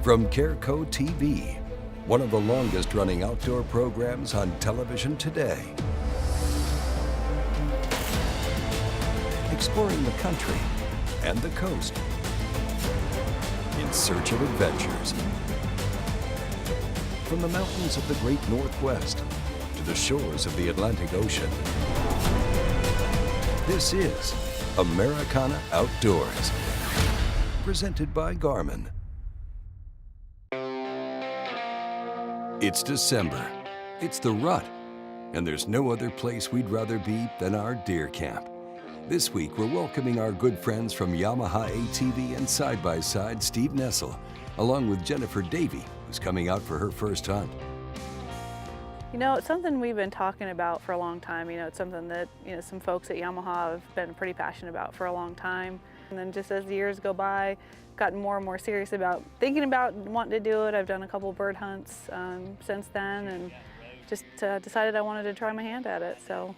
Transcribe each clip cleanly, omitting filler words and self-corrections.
From Careco TV, one of the longest running outdoor programs on television today. Exploring the country and the coast in search of adventures. From the mountains of the great Northwest to the shores of the Atlantic Ocean. This is Americana Outdoors, presented by Garmin. It's December, it's the rut, and there's no other place we'd rather be than our deer camp. This week, we're welcoming our good friends from Yamaha ATV and Side-by-Side, Steve Nessel, along with Jenifer Davie, who's coming out for her first hunt. You know, it's something we've been talking about for a long time. You know, it's something that, some folks at Yamaha have been pretty passionate about for a long time. And then just as the years go by, gotten more and more serious about thinking about wanting to do it. I've done a couple bird hunts since then, and just decided I wanted to try my hand at it, so.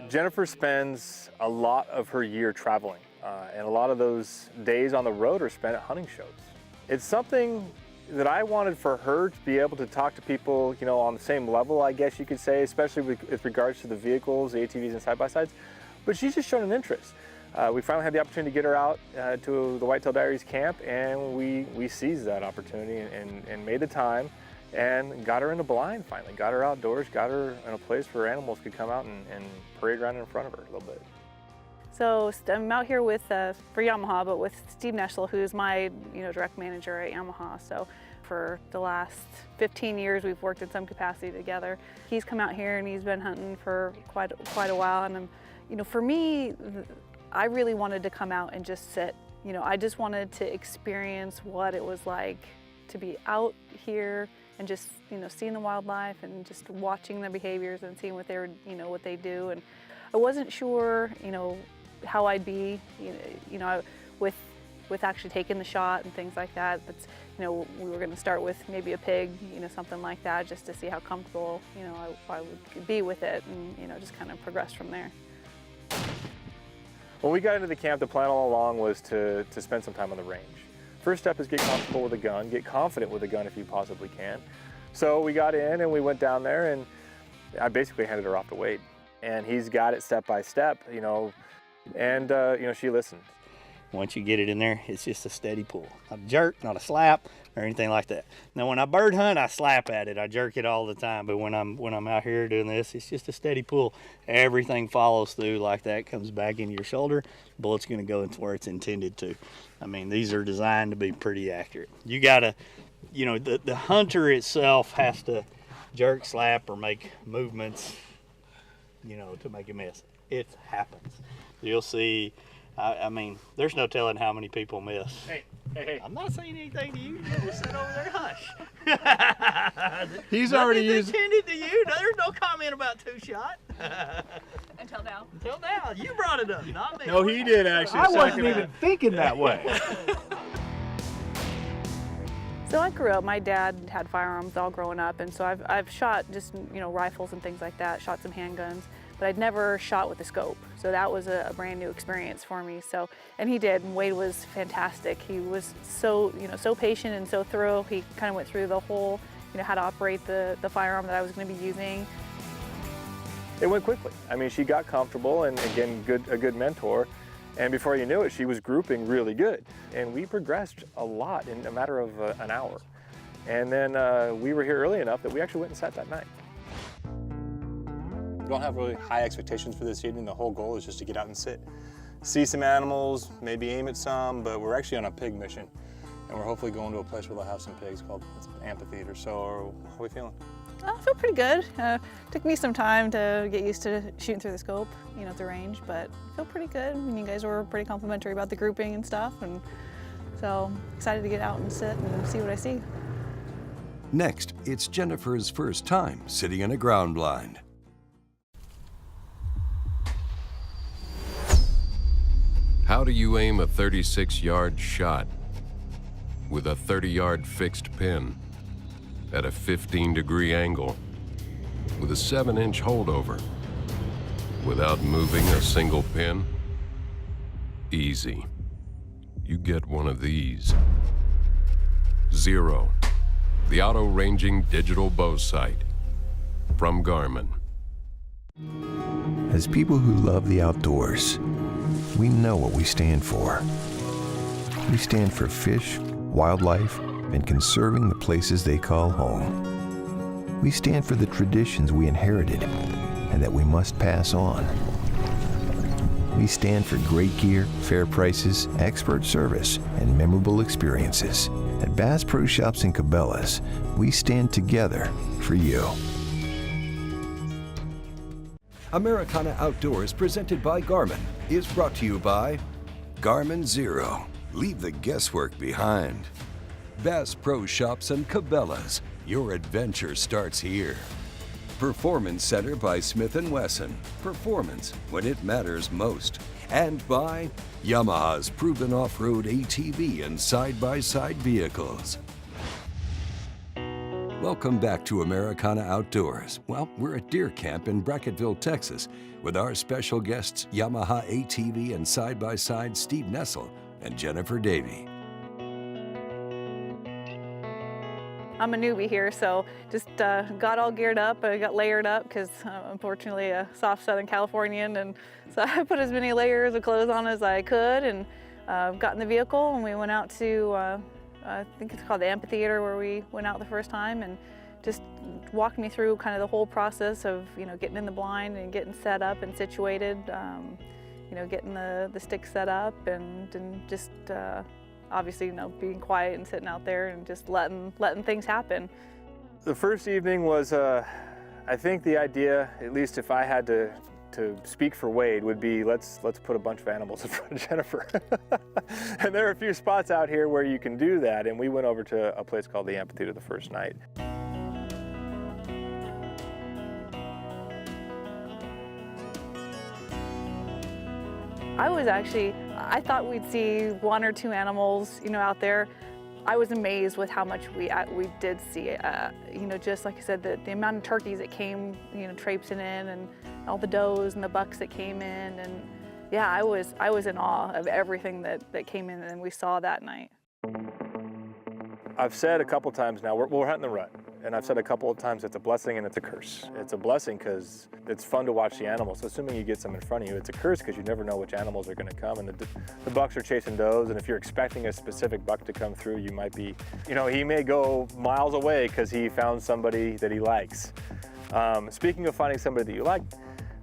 Jenifer spends a lot of her year traveling, and a lot of those days on the road are spent at hunting shows. It's something that I wanted for her to be able to talk to people, on the same level, I guess you could say, especially with regards to the vehicles, the ATVs and side-by-sides, but she's just shown an interest. We finally had the opportunity to get her out to the Whitetail Diaries camp, and we seized that opportunity and made the time and got her in the blind finally, got her outdoors, got her in a place where animals could come out and parade around in front of her a little bit. So I'm out here with, for Yamaha, but with Steve Nessel, who's my direct manager at Yamaha. So for the last 15 years, we've worked in some capacity together. He's come out here and he's been hunting for quite a while, and for me, I really wanted to come out and just sit. I just wanted to experience what it was like to be out here and just, seeing the wildlife and just watching their behaviors and seeing what they were, what they do. And I wasn't sure, how I'd be, with actually taking the shot and things like that. But, we were going to start with maybe a pig, something like that, just to see how comfortable, I would be with it, and, just kind of progress from there. When we got into the camp, the plan all along was to spend some time on the range. First step is get comfortable with a gun, get confident with a gun if you possibly can. So we got in and we went down there, and I basically handed her off to Wade. And he's got it step by step, and she listened. Once you get it in there, it's just a steady pull. Not a jerk, not a slap, or anything like that. Now when I bird hunt, I slap at it. I jerk it all the time. But when I'm out here doing this, it's just a steady pull. Everything follows through like that, comes back in your shoulder. The bullet's gonna go into where it's intended to. I mean, these are designed to be pretty accurate. You gotta, the hunter itself has to jerk, slap, or make movements, to make a miss. It happens. You'll see. I mean, there's no telling how many people miss. Hey. I'm not saying anything to you. You just sit over there and hush. He's already used. Intended to you. There's no comment about two-shot. Until now. Until now. You brought it up, not me. No, he did actually. I wasn't even thinking that way. So I grew up, my dad had firearms all growing up, and so I've shot just, rifles and things like that, shot some handguns, but I'd never shot with a scope. So that was a brand new experience for me. So, and he did, and Wade was fantastic. He was so, so patient and so thorough. He kind of went through the whole, how to operate the firearm that I was going to be using. It went quickly. I mean, she got comfortable, and again, a good mentor. And before you knew it, she was grouping really good. And we progressed a lot in a matter of an hour. And then we were here early enough that we actually went and sat that night. We don't have really high expectations for this evening. The whole goal is just to get out and sit. See some animals, maybe aim at some, but we're actually on a pig mission. And we're hopefully going to a place where they'll have some pigs called amphitheater. So how are we feeling? I feel pretty good. Took me some time to get used to shooting through the scope, at the range, but I feel pretty good. I mean, you guys were pretty complimentary about the grouping and stuff, and so excited to get out and sit and see what I see. Next, it's Jenifer's first time sitting in a ground blind. How do you aim a 36-yard shot with a 30-yard fixed pin at a 15-degree angle with a 7-inch holdover without moving a single pin? Easy. You get one of these. Zero, the auto-ranging digital bow sight from Garmin. As people who love the outdoors, we know what we stand for. We stand for fish, wildlife, and conserving the places they call home. We stand for the traditions we inherited and that we must pass on. We stand for great gear, fair prices, expert service, and memorable experiences. At Bass Pro Shops and Cabela's, we stand together for you. Americana Outdoors, presented by Garmin, is brought to you by Garmin Zero. Leave the guesswork behind. Bass Pro Shops and Cabela's. Your adventure starts here. Performance Center by Smith & Wesson. Performance when it matters most. And by Yamaha's proven off-road ATV and side-by-side vehicles. Welcome back to Americana Outdoors. Well, we're at deer camp in Brackettville, Texas, with our special guests Yamaha ATV and side-by-side Steve Nessel and Jenifer Davie. I'm a newbie here, so just got all geared up. I got layered up because unfortunately a soft Southern Californian, and so I put as many layers of clothes on as I could, and got in the vehicle and we went out to I think it's called the amphitheater, where we went out the first time, and just walked me through kind of the whole process of, you know, getting in the blind and getting set up and situated, you know, getting the stick set up, and just obviously, you know, being quiet and sitting out there and just letting things happen. The first evening was, I think the idea, at least if I had to speak for Wade, would be let's put a bunch of animals in front of Jenifer. And there are a few spots out here where you can do that, and we went over to a place called the amphitheater the first night. I thought we'd see one or two animals, you know, out there. I was amazed with how much we did see. You know, just like I said, the amount of turkeys that came, you know, traipsing in, and all the does and the bucks that came in, and yeah, I was in awe of everything that came in and we saw that night. I've said a couple times now, we're hunting the rut, and I've said a couple of times it's a blessing and it's a curse. It's a blessing because it's fun to watch the animals, assuming you get some in front of you. It's a curse because you never know which animals are going to come, and the bucks are chasing does, and if you're expecting a specific buck to come through, you might be, you know, he may go miles away because he found somebody that he likes. Speaking of finding somebody that you like,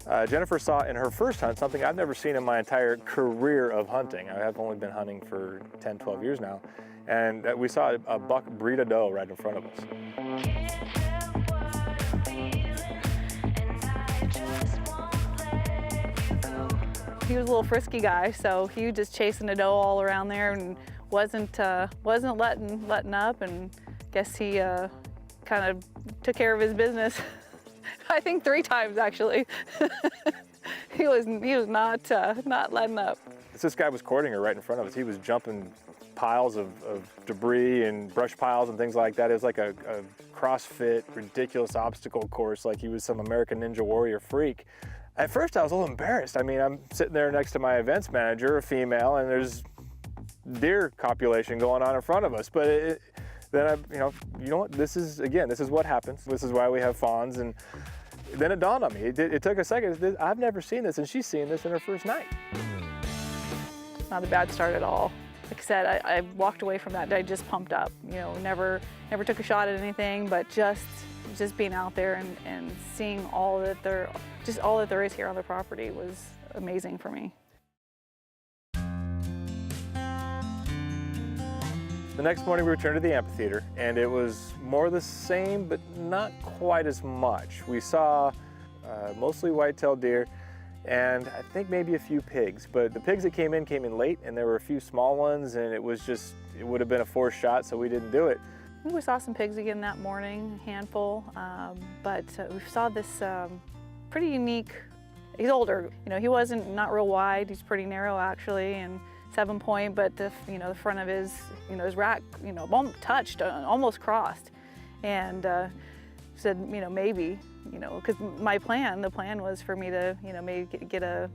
Jenifer saw in her first hunt something I've never seen in my entire career of hunting. I have only been hunting for 10, 12 years now. And we saw a buck breed a doe right in front of us. He was a little frisky guy, so he was just chasing a doe all around there and wasn't letting up, and guess he kind of took care of his business. I think 3 times actually. he was not letting up. This guy was courting her right in front of us. He was jumping piles of debris and brush piles and things like that. It was like a CrossFit, ridiculous obstacle course, like he was some American Ninja Warrior freak. At first I was a little embarrassed. I mean, I'm sitting there next to my events manager, a female, and there's deer copulation going on in front of us. But then you know what, this is what happens. This is why we have fawns. And then it dawned on me, it took a second. I've never seen this, and she's seen this in her first night. Not a bad start at all. Like I said, I walked away from that day just pumped up. You know, never took a shot at anything, but just being out there and seeing all that there is here on the property was amazing for me. The next morning we returned to the amphitheater, and it was more the same, but not quite as much. We saw mostly white-tailed deer, and I think maybe a few pigs, but the pigs that came in late, and there were a few small ones, and it would have been a forced shot, so we didn't do it. We saw some pigs again that morning, a handful, but we saw this pretty unique. He's older, you know, he not real wide, he's pretty narrow actually, and 7-point, but the front of his rack, touched, almost crossed, and said, maybe, because the plan was for me to, maybe get a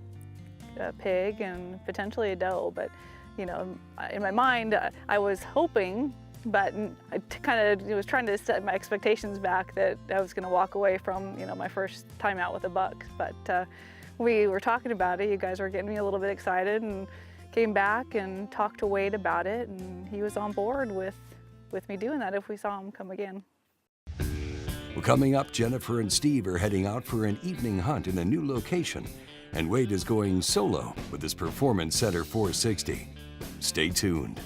pig and potentially a doe, but, in my mind, I was hoping but I kind of was trying to set my expectations back that I was going to walk away from, my first time out with a buck. But we were talking about it. You guys were getting me a little bit excited, and came back and talked to Wade about it, and he was on board with me doing that if we saw him come again. Well, coming up, Jenifer and Steve are heading out for an evening hunt in a new location, and Wade is going solo with his Performance Center 460. Stay tuned.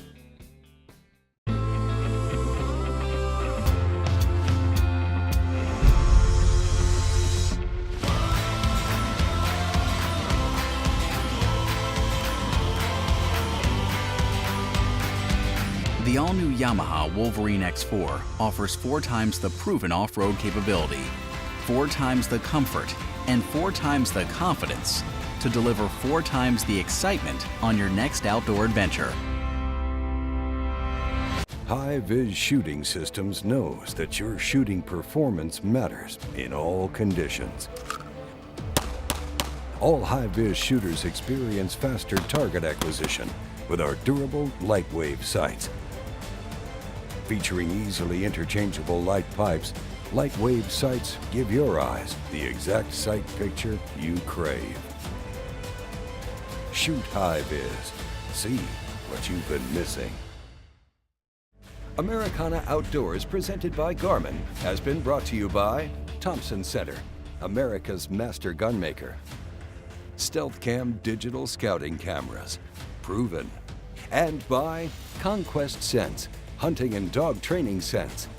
The all-new Yamaha Wolverine X4 offers 4 times the proven off-road capability, 4 times the comfort, and 4 times the confidence to deliver 4 times the excitement on your next outdoor adventure. High-Vis Shooting Systems knows that your shooting performance matters in all conditions. All high-vis shooters experience faster target acquisition with our durable light wave sights. Featuring easily interchangeable light pipes, light wave sights give your eyes the exact sight picture you crave. Shoot high-vis. See what you've been missing. Americana Outdoors, presented by Garmin, has been brought to you by Thompson Center, America's master gunmaker. Stealth Cam digital scouting cameras, proven. And by Conquest Sense, hunting and dog training sense.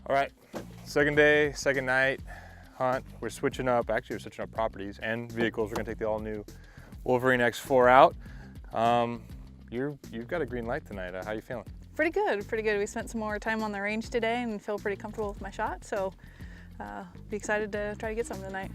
All right, second day, second night hunt. We're switching up, actually we're switching up properties and vehicles. We're gonna take the all new Wolverine X4 out. You've got a green light tonight. How you feeling? Pretty good, pretty good. We spent some more time on the range today and feel pretty comfortable with my shot, so be excited to try to get some tonight.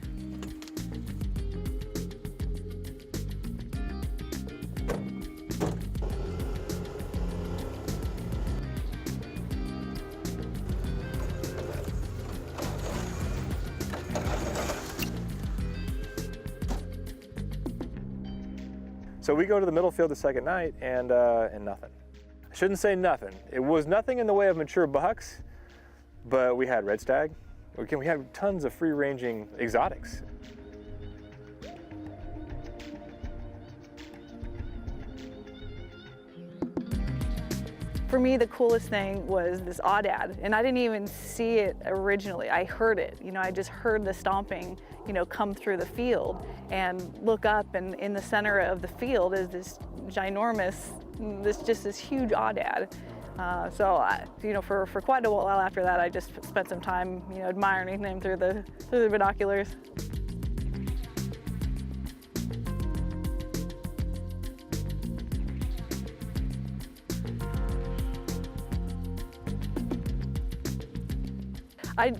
So we go to the middle field the second night and nothing. I shouldn't say nothing. It was nothing in the way of mature bucks, but we had red stag. We had tons of free-ranging exotics. For me, the coolest thing was this aoudad, and I didn't even see it originally. I heard it. I just heard the stomping, come through the field, and look up, and in the center of the field is this ginormous, this huge aoudad. For quite a while after that, I just spent some time, admiring him through the binoculars.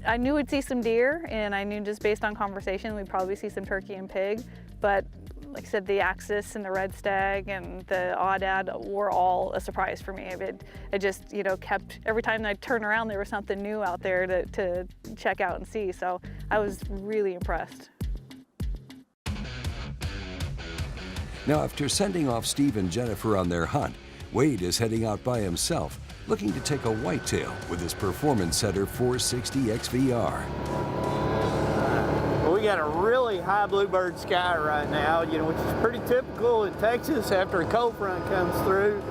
I knew we'd see some deer, and I knew just based on conversation we'd probably see some turkey and pig, but like I said, the axis and the red stag and the aoudad were all a surprise for me. It just, kept, every time I'd turn around there was something new out there to check out and see, so I was really impressed. Now, after sending off Steve and Jenifer on their hunt, Wade is heading out by himself, looking to take a whitetail with his Performance Center 460 XVR. Well, we got a really high bluebird sky right now, which is pretty typical in Texas. After a cold front comes through,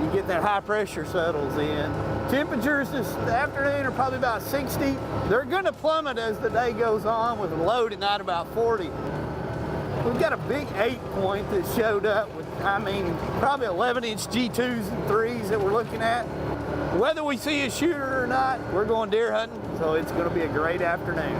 you get that high pressure settles in. Temperatures this afternoon are probably about 60. They're going to plummet as the day goes on, with a low tonight about 40. We've got a big 8-point that showed up with, probably 11-inch G2s and 3s that we're looking at. Whether we see a shooter or not, we're going deer hunting, so it's going to be a great afternoon.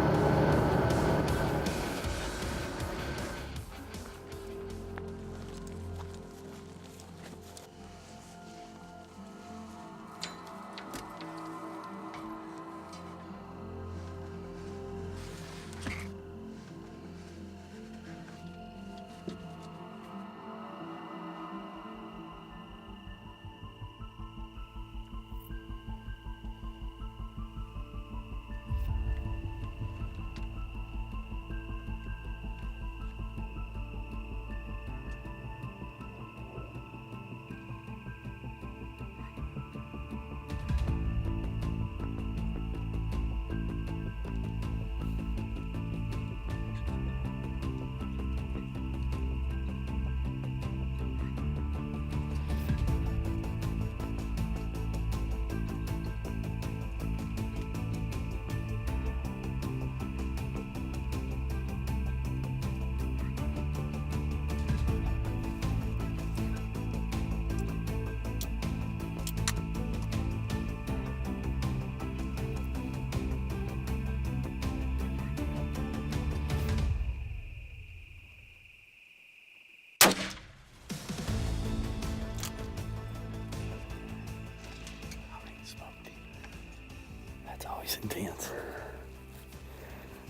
It's always intense.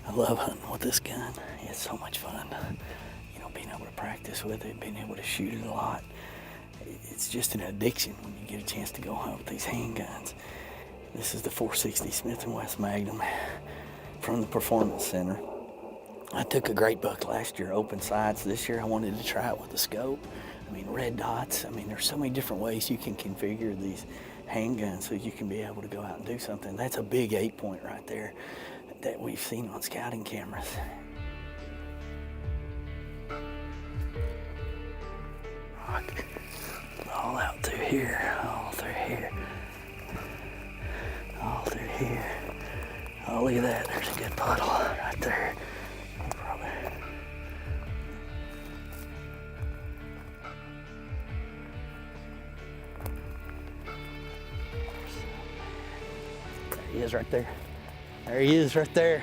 I love hunting with this gun. It's so much fun. You know, being able to practice with it, being able to shoot it a lot. It's just an addiction when you get a chance to go hunt with these handguns. This is the 460 Smith & Wesson Magnum from the Performance Center. I took a great buck last year, open sights. This year I wanted to try it with a scope. I mean, red dots. I mean, there's so many different ways you can configure these handguns so you can be able to go out and do something. That's a big 8-point right there that we've seen on scouting cameras. All out through here, all through here, all through here. Oh, look at that, there's a good puddle right there. There he is right there. There he is right there.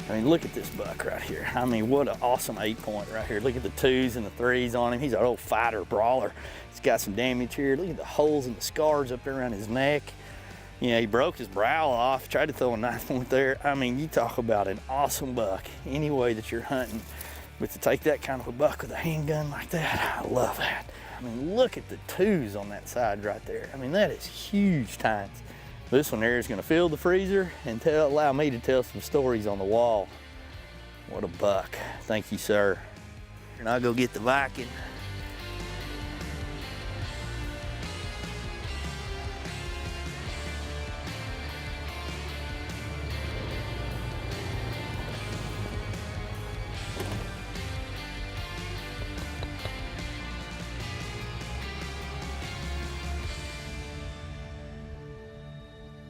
I mean, look at this buck right here. I mean, what an awesome 8-point right here. Look at the 2s and the 3s on him. He's an old fighter, brawler. He's got some damage here. Look at the holes and the scars up there around his neck. You know, he broke his brow off, tried to throw a 9-point there. I mean, you talk about an awesome buck any way that you're hunting. But to take that kind of a buck with a handgun like that, I love that. I mean, look at the 2s on that side right there. I mean, that is huge tines. This one there is going to fill the freezer and allow me to tell some stories on the wall. What a buck. Thank you, sir. And I'll go get the Viking.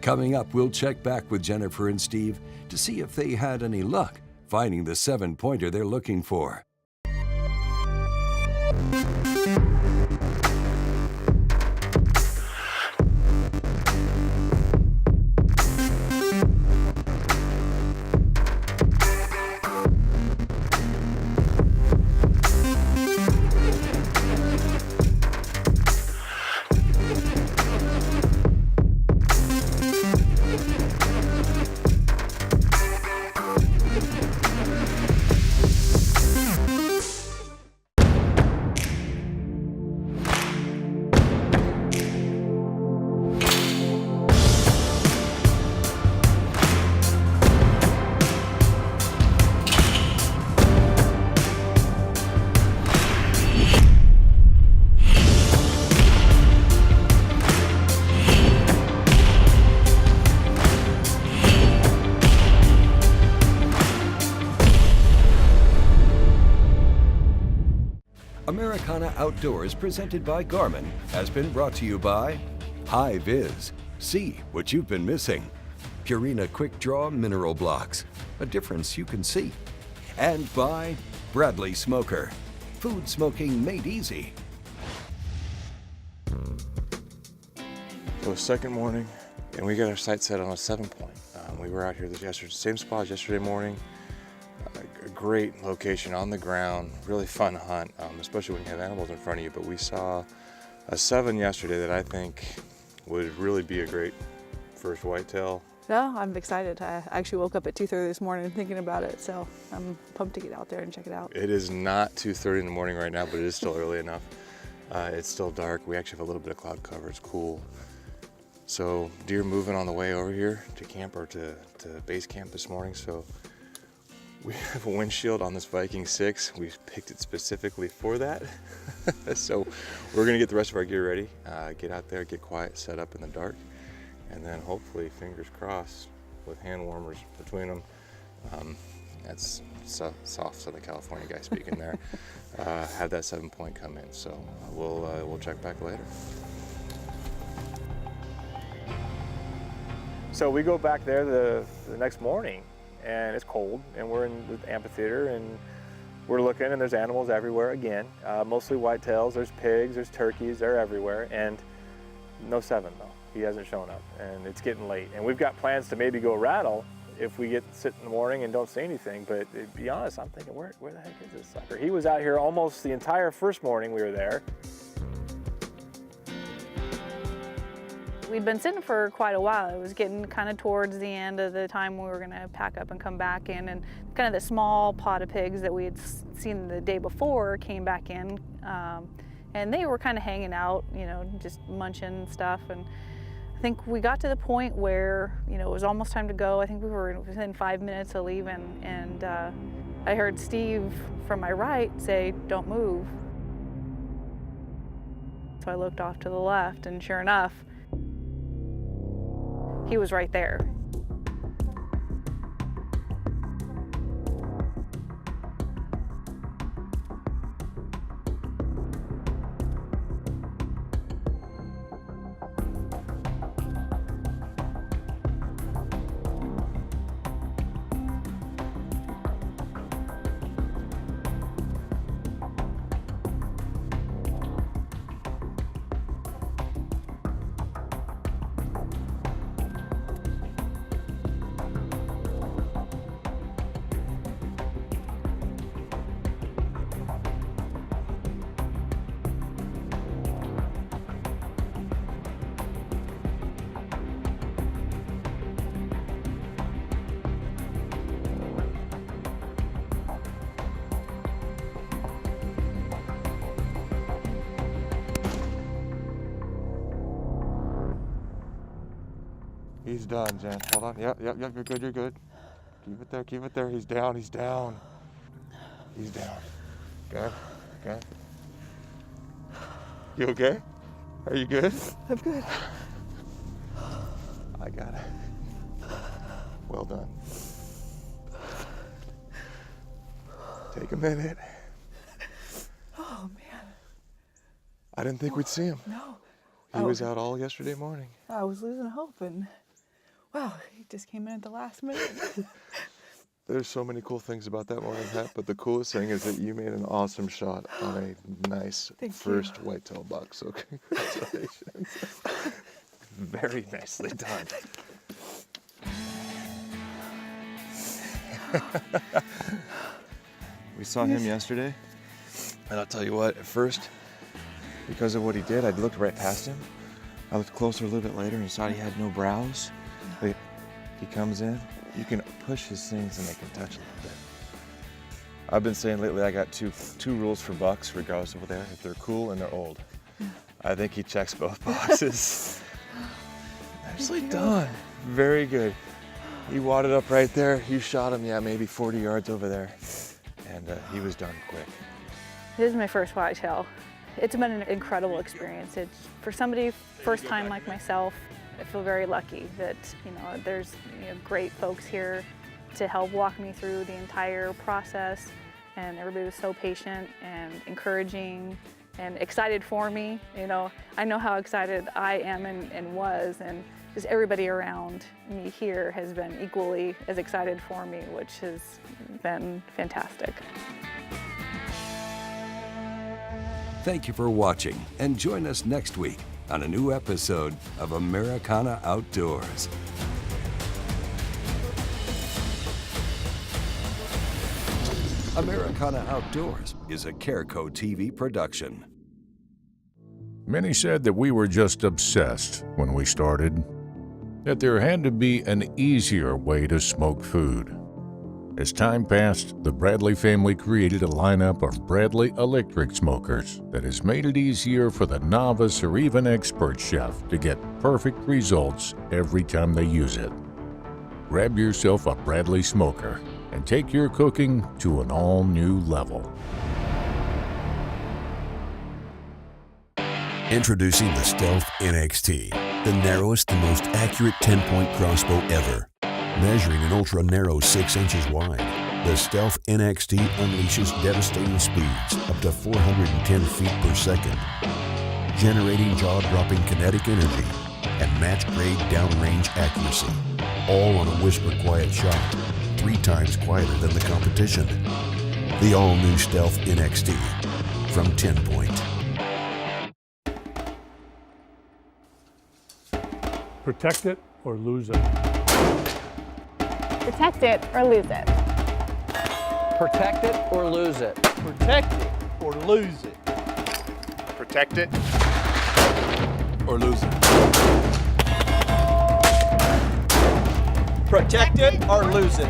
Coming up, we'll check back with Jenifer and Steve to see if they had any luck finding the 7-pointer they're looking for. Americana Outdoors, presented by Garmin, has been brought to you by High Viz. See what you've been missing. Purina Quick Draw Mineral Blocks, a difference you can see. And by Bradley Smoker, food smoking made easy. It was second morning, and we got our sights set on a 7-point. We were out here same spot yesterday morning. A great location on the ground, really fun hunt, especially when you have animals in front of you. But we saw a 7 yesterday that I think would really be a great first whitetail. Yeah, I'm excited. I actually woke up at 2:30 this morning thinking about it, so I'm pumped to get out there and check it out. It is not 2:30 in the morning right now, but it is still early enough. It's still dark. We actually have a little bit of cloud cover. It's cool. So deer moving on the way over here to camp, or to base camp this morning. So we have a windshield on this Viking 6. We picked it specifically for that. So we're gonna get the rest of our gear ready, get out there, get quiet, set up in the dark, and then hopefully, fingers crossed, with hand warmers between them. That's soft Southern California guy speaking there. Have that 7-point come in. So we'll check back later. So we go back there the next morning, and it's cold, and we're in the amphitheater, and we're looking, and there's animals everywhere again, mostly whitetails. There's pigs, there's turkeys, they're everywhere, and no 7 though. He hasn't shown up, and it's getting late. And we've got plans to maybe go rattle if we sit in the morning and don't see anything. But to be honest, I'm thinking, where the heck is this sucker? He was out here almost the entire first morning we were there. We'd been sitting for quite a while. It was getting kind of towards the end of the time we were gonna pack up and come back in, and kind of the small pod of pigs that we had seen the day before came back in, and they were kind of hanging out, you know, just munching stuff. And I think we got to the point where, you know, it was almost time to go. I think we were within 5 minutes of leaving, and I heard Steve from my right say, "Don't move." So I looked off to the left, and sure enough, he was right there. He's done, Jen. Hold on. Yep, you're good, you're good. Keep it there. He's down. He's down. Good. You okay? Are you good? I'm good. I got it. Well done. Take a minute. Oh, man. I didn't think we'd see him. No. He was out all yesterday morning. I was losing hope, and wow, he just came in at the last minute. There's so many cool things about that morning, Pat, but the coolest thing is that you made an awesome shot on a nice first whitetail buck, so congratulations. Very nicely done. We saw him yesterday, and I'll tell you what, at first, because of what he did, I looked right past him. I looked closer a little bit later and saw he had no brows. But he comes in, you can push his things and they can touch a little bit. I've been saying lately I got two rules for bucks, regardless of what they are, if they're cool and they're old. I think he checks both boxes. Nicely done. Very good. He wadded up right there. You shot him, yeah, maybe 40 yards over there. And he was done quick. This is my first whitetail. It's been an incredible experience. It's for somebody first time like myself. I feel very lucky that, you know, there's great folks here to help walk me through the entire process, and everybody was so patient and encouraging and excited for me. You know, I know how excited I am and was, and just everybody around me here has been equally as excited for me, which has been fantastic. Thank you for watching, and join us next week on a new episode of Americana Outdoors. Americana Outdoors is a Careco TV production. Many said that we were just obsessed when we started, that there had to be an easier way to smoke food. As time passed, the Bradley family created a lineup of Bradley electric smokers that has made it easier for the novice or even expert chef to get perfect results every time they use it. Grab yourself a Bradley smoker and take your cooking to an all-new level. Introducing the Stealth NXT, the narrowest and most accurate 10-point crossbow ever. Measuring an ultra-narrow 6 inches wide, the Stealth NXT unleashes devastating speeds up to 410 feet per second, generating jaw-dropping kinetic energy and match-grade downrange accuracy, all on a whisper-quiet shot, 3 times quieter than the competition. The all-new Stealth NXT from 10-Point. Protect it or lose it. Protect it or lose it. Protect it or lose it. Protect it or lose it. Protect it Or lose it. Protect it or lose it.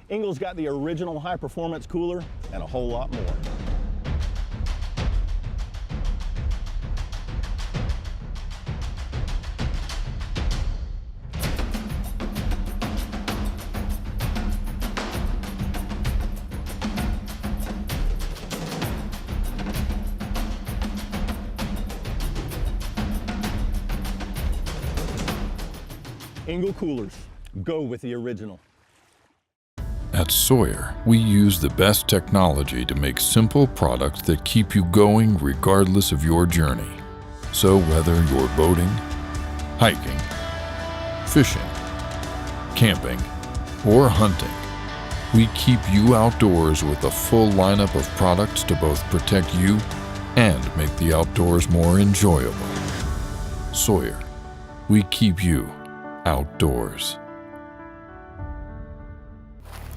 Engel's got the original high-performance cooler and a whole lot more. Engel coolers, go with the original. At Sawyer, we use the best technology to make simple products that keep you going regardless of your journey. So whether you're boating, hiking, fishing, camping, or hunting, we keep you outdoors with a full lineup of products to both protect you and make the outdoors more enjoyable. Sawyer, we keep you outdoors.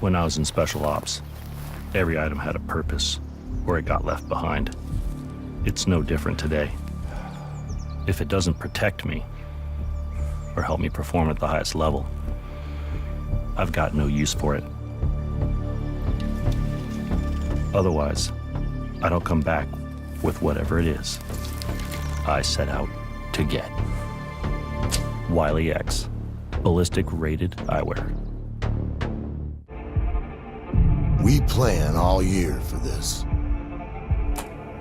When I was in special ops, every item had a purpose, or it got left behind. It's no different today. If it doesn't protect me or help me perform at the highest level, I've got no use for it. Otherwise, I don't come back with whatever it is I set out to get. Wiley X, ballistic rated eyewear. We plan all year for this.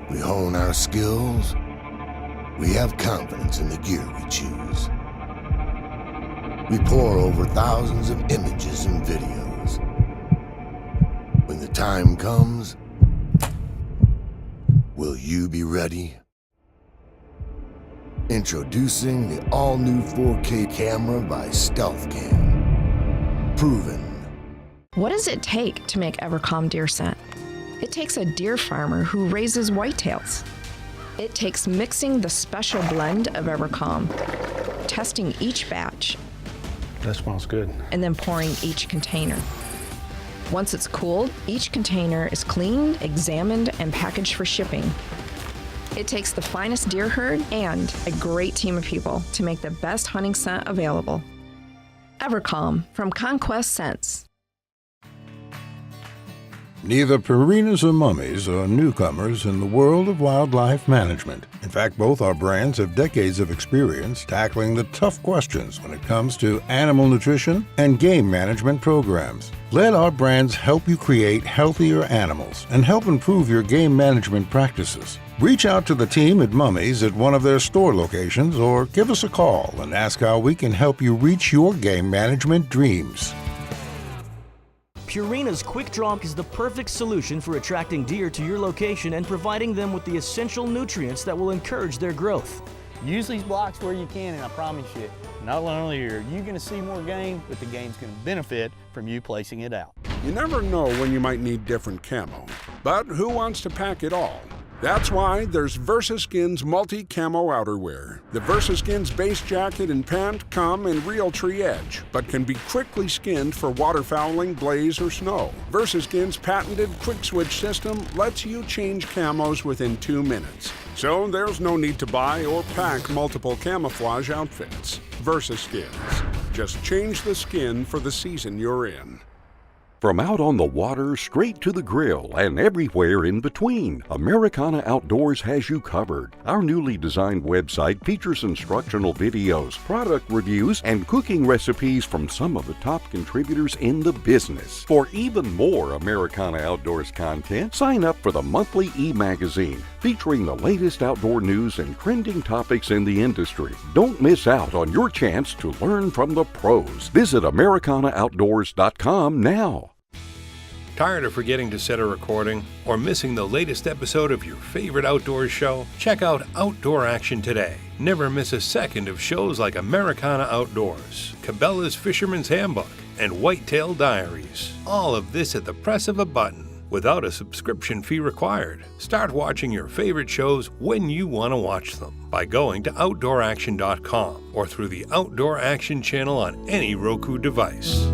We hone our skills. We have confidence in the gear we choose. We pore over thousands of images and videos. When the time comes, will you be ready? Introducing the all-new 4K camera by Stealth Cam. Proven. What does it take to make EverCalm deer scent? It takes a deer farmer who raises whitetails. It takes mixing the special blend of EverCalm, testing each batch. That smells good. And then pouring each container. Once it's cooled, each container is cleaned, examined, and packaged for shipping. It takes the finest deer herd and a great team of people to make the best hunting scent available. EverCalm from Conquest Scents. Neither Purina's or Mummy's are newcomers in the world of wildlife management. In fact, both our brands have decades of experience tackling the tough questions when it comes to animal nutrition and game management programs. Let our brands help you create healthier animals and help improve your game management practices. Reach out to the team at Mummy's at one of their store locations or give us a call and ask how we can help you reach your game management dreams. Purina's Quick Drop is the perfect solution for attracting deer to your location and providing them with the essential nutrients that will encourage their growth. Use these blocks where you can, and I promise you, not only are you going to see more game, but the game's going to benefit from you placing it out. You never know when you might need different camo, but who wants to pack it all? That's why there's VersaSkin's multi-camo outerwear. The VersaSkin's base jacket and pant come in Realtree Edge, but can be quickly skinned for waterfowling, blaze, or snow. VersaSkin's patented quick switch system lets you change camos within 2 minutes. So there's no need to buy or pack multiple camouflage outfits. VersaSkins. Just change the skin for the season you're in. From out on the water, straight to the grill, and everywhere in between, Americana Outdoors has you covered. Our newly designed website features instructional videos, product reviews, and cooking recipes from some of the top contributors in the business. For even more Americana Outdoors content, sign up for the monthly e-magazine, featuring the latest outdoor news and trending topics in the industry. Don't miss out on your chance to learn from the pros. Visit AmericanaOutdoors.com now. Tired of forgetting to set a recording or missing the latest episode of your favorite outdoors show? Check out Outdoor Action today. Never miss a second of shows like Americana Outdoors, Cabela's Fisherman's Handbook, and Whitetail Diaries. All of this at the press of a button, without a subscription fee required. Start watching your favorite shows when you want to watch them by going to OutdoorAction.com or through the Outdoor Action channel on any Roku device.